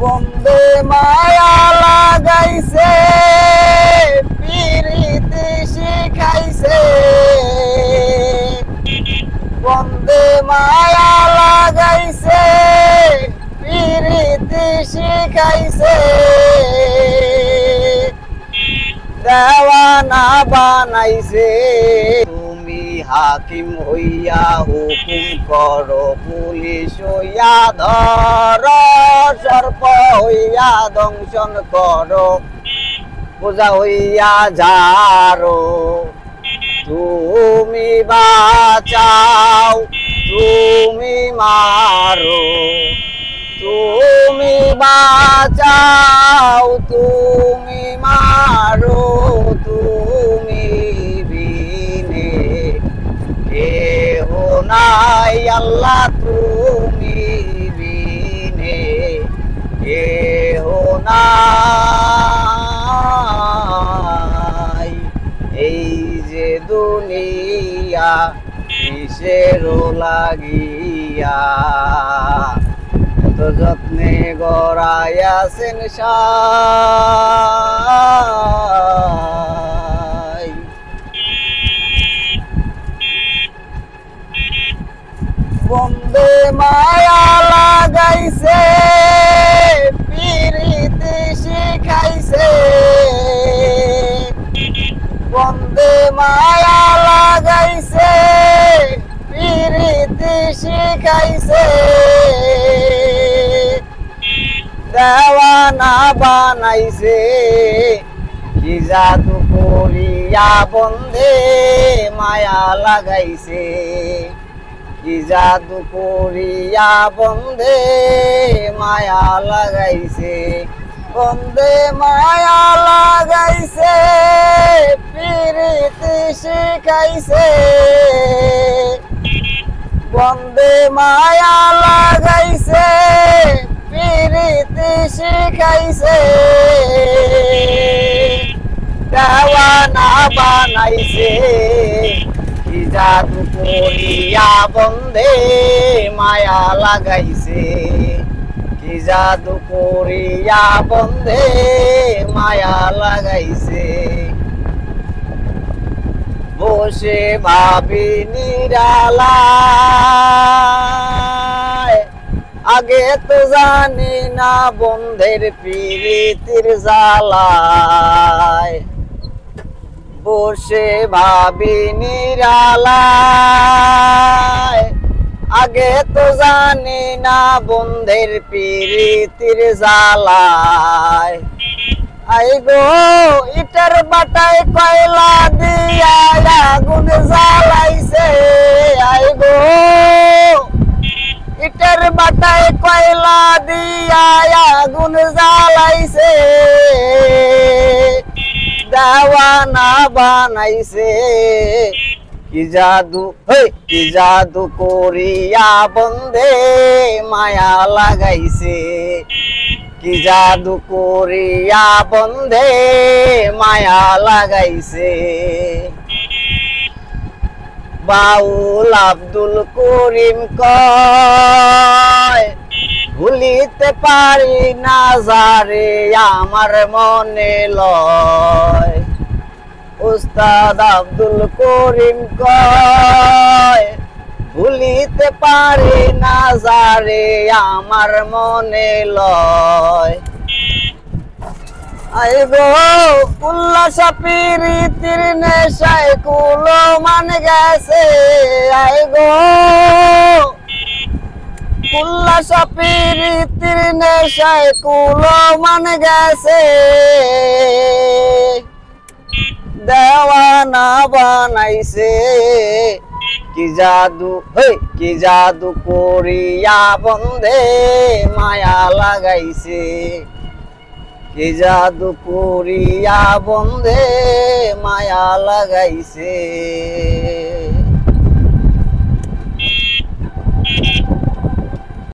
বন্দে মায়া লাগাইছে পিরিতি শিখাইছে বন্দে মায়া লাগাইছে পিরিতি শিখাইছে দেওয়ানা বানাইছে তুমি হাকিম হইয়া হুকুম করো পুলিশ হইয়া ধর সর্প হইয়া দংশন করো পূজা হইয়া যারো তুমি বাঁচাও তুমি মারো তুমি বাঁচাও তুমি মারো তুমি বিনে কেহ নাই আল্লাহ তুমি বিনে কেহ নাই এই যে দুনিয়া কিসের লাগিয়া তো যত্নে গড়াইয়াছেন সাই বন্দে মায়া লাগাইছে পিরিতি শিখাইছে বন্দে মায়া লাগাইছে পিরিতি শিখাইছে দেওয়ানা বানাইছে কি জাদু করিয়া বন্দে মায়া লাগাইছে কি জাদু করিয়া বন্দে মায়া লাগাইছে বন্দে মায়া লাগাইছে পিরিতি শিখাইছে বন্দে মায়া লাগাইছে পিরিতি শিখাইছে দেওয়ানা বানাইছে কি জাদু করিয়া বন্দে মায়া লাগাইছে কি জাদু করিয়া বন্দে মায়া লাগাইছে বসে ভাবি নিরালায় আগে তো জানি না বন্ধের প্রীতির জ্বালায় বসে ভাবি নিরালায় আগে তো জানি না বন্ধের প্রীতির জ্বালায় আই গো ইটার বাটায় কয়লা দিয়া আগুন জ্বালাইছে আই গো ইটার বাটায় কয়লা দিয়া আগুন জ্বালাইছে দেওয়ানা বানাইছে কি জাদু করিয়া বন্দে মায়া লাগাইছে কি জাদু করিয়া বন্দে মায়া লাগাইছে বাউল আব্দুল করিম কয় ভুলিতে পারি না যারে আমার মনে লয় উস্তাদ আব্দুল করিম কয় ভুলিতে পারি না যারে আমার মনে লয় আই গো উল্লাস প্রীতির নেশায় কুলো মান গেছে আই গো উল্লাস প্রীতির নেশায় কুলো মান গেছে দেওয়ানা বানাইছে কি জাদু করিয়া বন্দে মায়া লাগাইছে কি জাদু করিয়া বন্দে মায়া লাগাইছে।